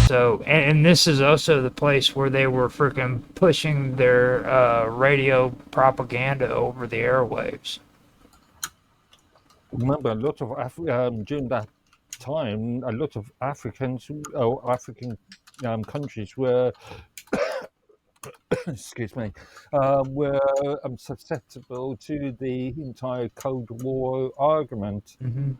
So, and this is also the place where they were freaking pushing their radio propaganda over the airwaves. Remember, a lot of during that time, a lot of Africans or African countries were, excuse me, were susceptible to the entire Cold War argument. Mm-hmm.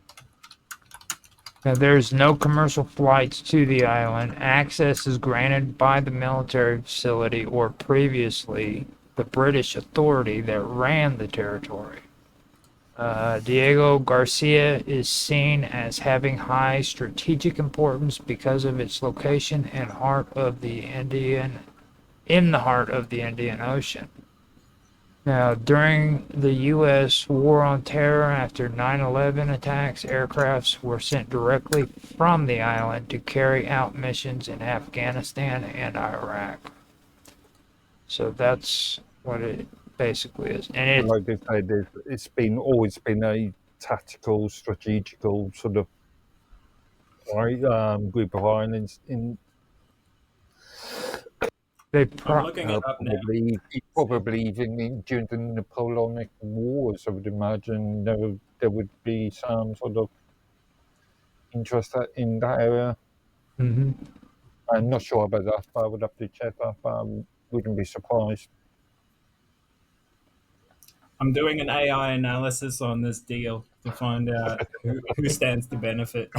Now, there's no commercial flights to the island. Access is granted by the military facility or previously the British authority that ran the territory. Diego Garcia is seen as having high strategic importance because of its location and in the heart of the Indian Ocean. Now, during the U.S. War on Terror after 9/11 attacks, aircrafts were sent directly from the island to carry out missions in Afghanistan and Iraq. So that's what it basically is. And And like they said, it's always been a tactical, strategical sort of group of islands in I'm looking it up now. probably even during the Napoleonic Wars, I would imagine there would be some sort of interest in that area. mm-hmm. I'm not sure about that, but I would have to check that. But I wouldn't be surprised. I'm doing an AI analysis on this deal to find out who stands to benefit.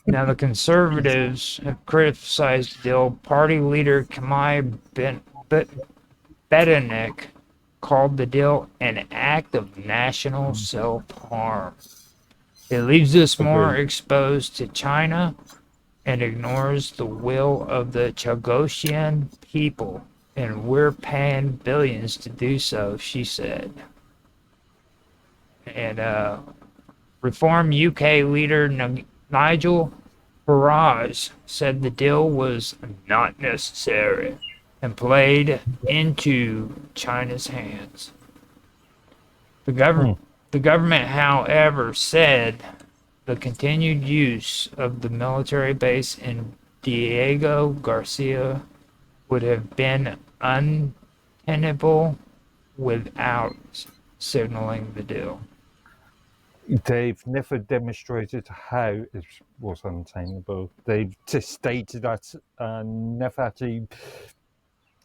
Now, the conservatives have criticized the deal. Party leader Kamai Bedenek called the deal an act of national self-harm. It leaves us more exposed to China and ignores the will of the Chagosian people, and we're paying billions to do so, she said. And Reform UK leader Nigel Farage said the deal was not necessary and played into China's hands. The government, however, said the continued use of the military base in Diego Garcia would have been untenable without signaling the deal. They've never demonstrated how it was untenable. They've just stated that and never actually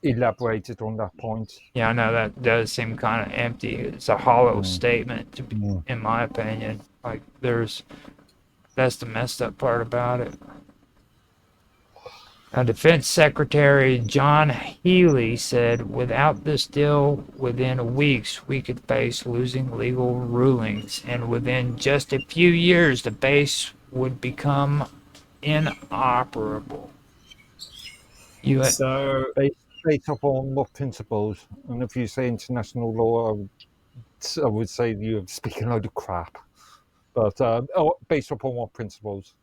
elaborated on that point. Yeah, I know that does seem kind of empty. It's a hollow statement, in my opinion. Like, that's the messed up part about it. Now, Defense Secretary John Healey said, without this deal, within weeks, we could face losing legal rulings, and within just a few years, the base would become inoperable. So, based upon what principles? And if you say international law, I would say you're speaking a load of crap. But based upon what principles?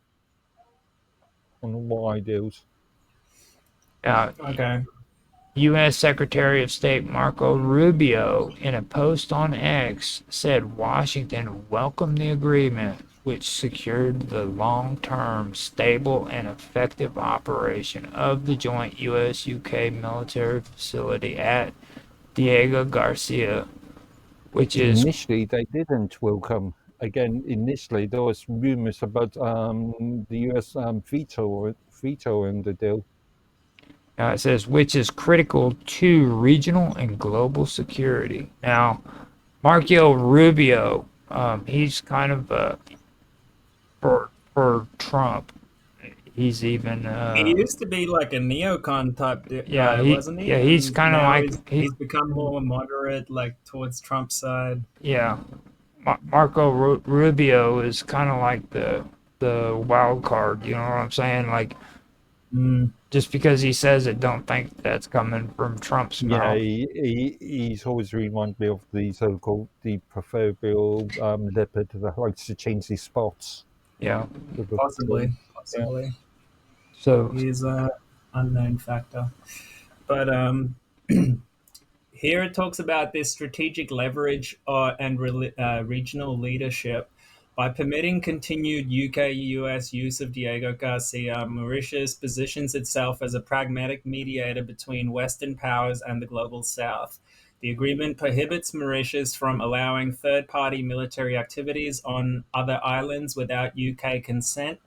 On what ideals? okay. U.S. Secretary of State Marco Rubio, in a post on X, said Washington welcomed the agreement, which secured the long-term, stable, and effective operation of the joint U.S.-UK military facility at Diego Garcia, which is... Initially, they didn't welcome. Again, initially, there was rumors about the U.S. vetoing the deal. It says, which is critical to regional and global security. Now, Marco Rubio, he's kind of for Trump. He's even... he used to be like a neocon type guy, wasn't he? Yeah, he's kind of like... He's become more moderate, like towards Trump's side. Yeah. Marco Rubio is kind of like the wild card, you know what I'm saying? Like, just because he says it, don't think that's coming from Trump's mouth. Yeah, he's always reminded me of the so-called the proverbial leopard that likes to change his spots. Yeah, possibly. Yeah. So he's an unknown factor, but here it talks about this strategic leverage and regional leadership. By permitting continued UK-US use of Diego Garcia, Mauritius positions itself as a pragmatic mediator between Western powers and the global South. The agreement prohibits Mauritius from allowing third-party military activities on other islands without UK consent,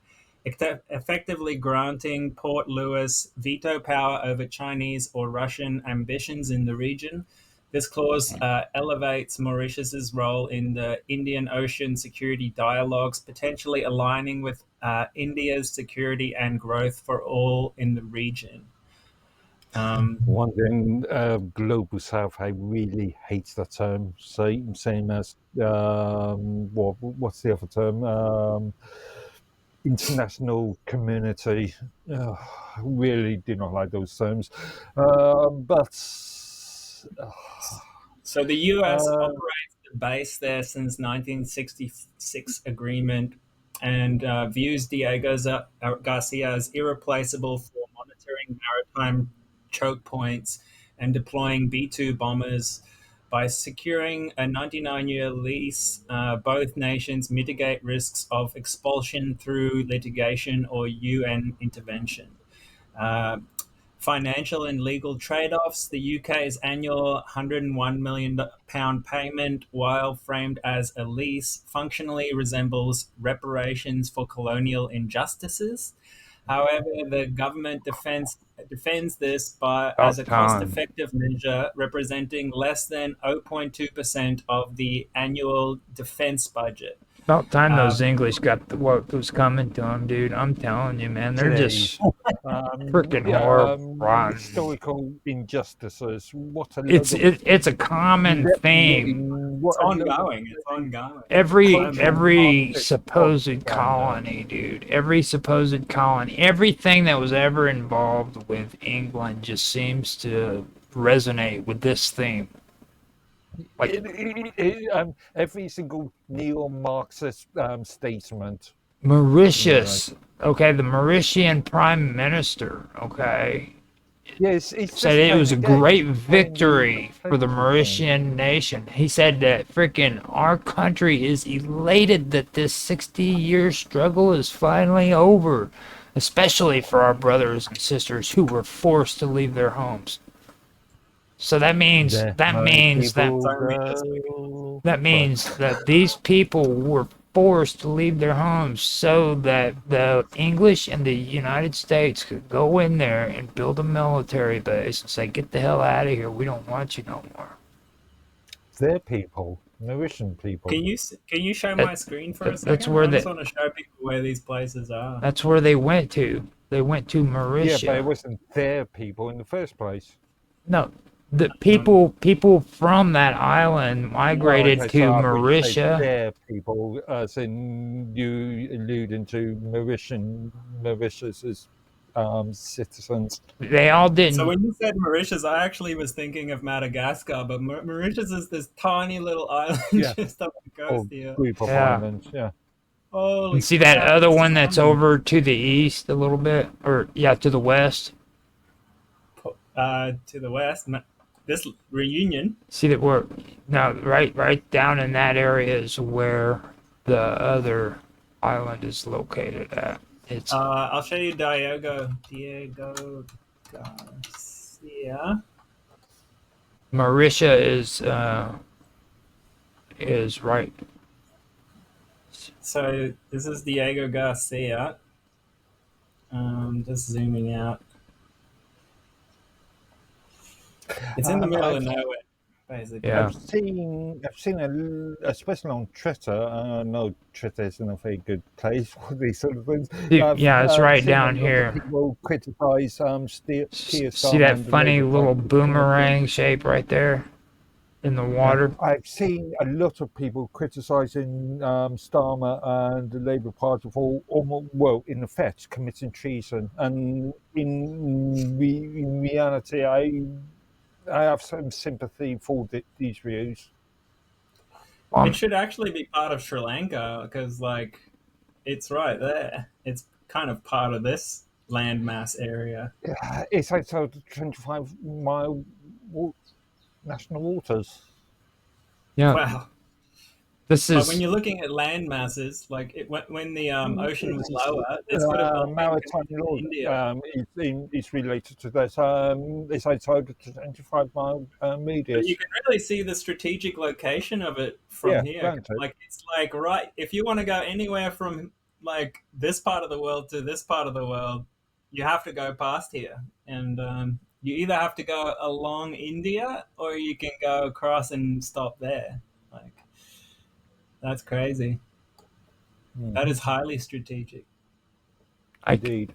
effectively granting Port Louis veto power over Chinese or Russian ambitions in the region. This clause elevates Mauritius's role in the Indian Ocean security dialogues, potentially aligning with India's security and growth for all in the region. One thing, Global South, I really hate that term. Same as what's the other term? International community. Really do not like those terms. But So the US operates the base there since 1966 agreement and views Diego Garcia as irreplaceable for monitoring maritime choke points and deploying B-2 bombers. By securing a 99-year lease, both nations mitigate risks of expulsion through litigation or UN intervention. Financial and legal trade-offs. The UK's annual £101 million payment, while framed as a lease, functionally resembles reparations for colonial injustices. However, the government defends this as a cost-effective measure, representing less than 0.2% of the annual defense budget. About time those English got what was coming to them, dude. I'm telling you, man. They're just freaking horrible. Historical injustices. It's a common theme. It's ongoing. Every supposed colony, dude. Every supposed colony. Everything that was ever involved with England just seems to resonate with this theme. Like every single neo-Marxist statement. Mauritius, okay, the Mauritian Prime Minister, okay, yes, said it was a great victory for the Mauritian nation. He said that freaking our country is elated that this 60-year struggle is finally over, especially for our brothers and sisters who were forced to leave their homes. So that means that these people were forced to leave their homes so that the English and the United States could go in there and build a military base and say, "Get the hell out of here. We don't want you no more." Their people, Mauritian people. Can you show my screen for a second? That's where I just want to show people where these places are. That's where they went to. They went to Mauritius. Yeah, but it wasn't their people in the first place. No. The people from that island migrated to Mauritius. Their people, as in you alluding to Mauritius's citizens. They all didn't. So when you said Mauritius, I actually was thinking of Madagascar, but Mauritius is this tiny little island just up the coast here. Group of islands, yeah. You see that other one that's over to the east a little bit, or to the west. To the west. This Reunion. See that right down in that area is where the other island is located at. It's I'll show you Diego Garcia. Mauritius is right. So this is Diego Garcia. Just zooming out. It's in the middle of nowhere, basically. Yeah. I've seen especially on Twitter. I know Twitter isn't a very good place for these sort of things. It's right down here. People criticize see that funny little boomerang shape right there in the water? I've seen a lot of people criticizing Starmer and the Labour Party for in effect committing treason, and in reality I have some sympathy for these views. It should actually be part of Sri Lanka because, it's right there. It's kind of part of this landmass area. It's outside the 25-mile national waters. Yeah. Wow. This But when is you're looking at land masses, like when the ocean was lower, this could have all been Maritime law India. is related to this. It's outside the 25-mile But you radius. can really see the strategic location of it from Yeah, here. granted. Like it's like right if you want to go anywhere from like this part of the world to this part of the world, you have to go past here, and you either have to go along India or you can go across and stop there. Like that's crazy. That is highly strategic. I Indeed.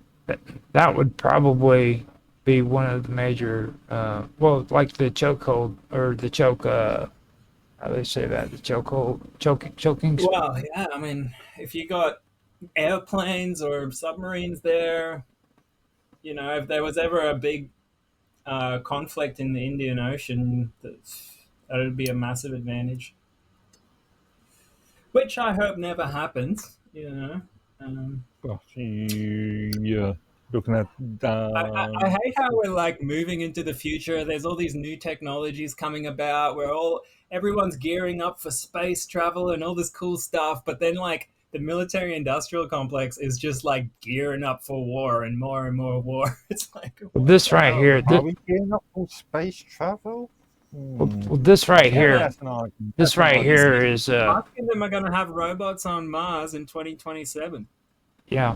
that would probably be one of the major well, like the chokehold or the choke how do they say that, the chokehold choking Well, yeah, I mean, if you got airplanes or submarines there, you know, if there was ever a big conflict in the Indian Ocean, that would be a massive advantage, which I hope never happens. You know, But yeah, looking at I hate how we're like moving into the future. There's all these new technologies coming about. Everyone's gearing up for space travel and all this cool stuff, but then like the military industrial complex is just like gearing up for war and more war. It's like what this the right hell? here are we gearing up for space travel? well, this right Yeah. here That's an argument. this right here is Asking them are going to have robots on Mars in 2027. yeah,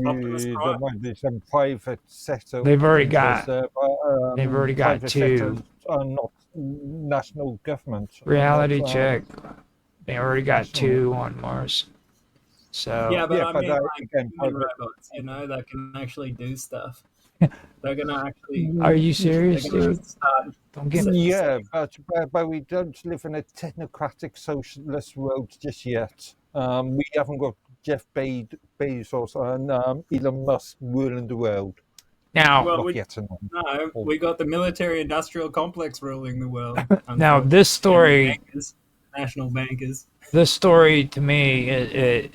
Optimus There Prime. might be some private sector. they've already interests got there, but, they've already got private two. sectors are not national government. reality not, check. They already got national. 2 on Mars. So Yeah, but Yeah, I but mean, like again, human private. robots, you know, that can actually do stuff. They're going to actually, are you they're serious, going dude? to start. Don't get Yeah, but we don't live in a technocratic socialist world just yet. We haven't got Jeff Bezos and Elon Musk ruling the world. now. Well, Not yet. no, we got the military-industrial complex ruling the world. Now this story, bankers, national bankers. this story to me, it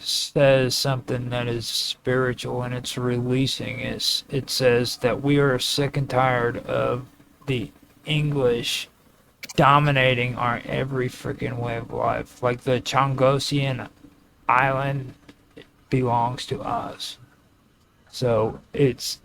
says something that is spiritual and it's releasing. It says that we are sick and tired of the English dominating our every freaking way of life. Like the Chongosian island belongs to us. So it's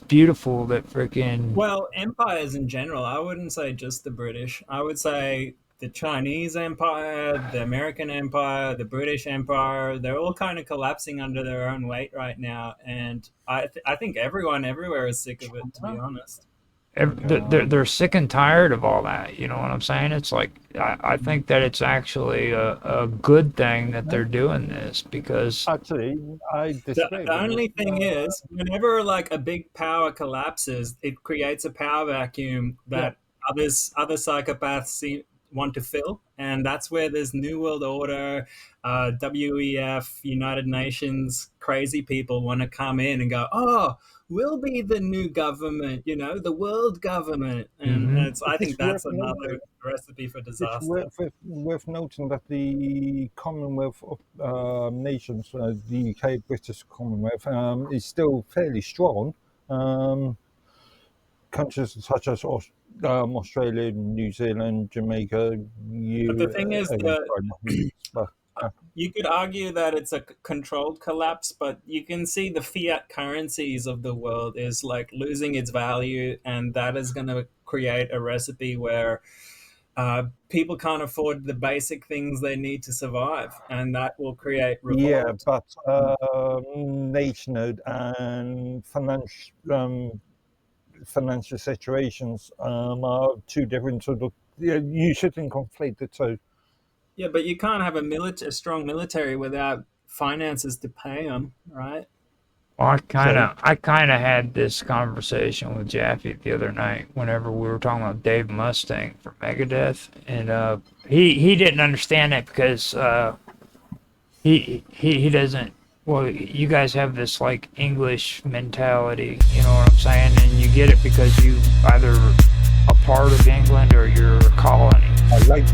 beautiful that freaking Well, empires in general, I wouldn't say just the British. I would say the Chinese Empire, the American Empire, the British Empire, they're all kind of collapsing under their own weight right now. And I think everyone everywhere is sick of it, to be honest. they're sick and tired of all that. You know what I'm saying? It's like I think that it's actually a good thing that they're doing this because Actually, I disagree. The only thing is, whenever like a big power collapses, it creates a power vacuum that other psychopaths want to fill, and that's where there's New World Order, WEF, United Nations, crazy people want to come in and go, oh, we'll be the new government, you know, the world government, and I think that's another recipe for disaster. It's worth noting that the Commonwealth of Nations, the UK British Commonwealth, is still fairly strong. Countries such as Australia, New Zealand, Jamaica, But the thing is, you could argue that it's a controlled collapse, but you can see the fiat currencies of the world is like losing its value, and that is going to create a recipe where people can't afford the basic things they need to survive, and that will create revolt. Yeah, but nationhood and financial situations are two different sort of. You shouldn't conflate the two. Yeah, but you can't have a strong military without finances to pay them, right? well, I kind of had this conversation with Jaffe the other night whenever we were talking about Dave Mustaine from Megadeth, and he didn't understand that because he doesn't. Well, you guys have this like English mentality, you know what I'm saying, and you get it because you either a part of England or you're a colony. I like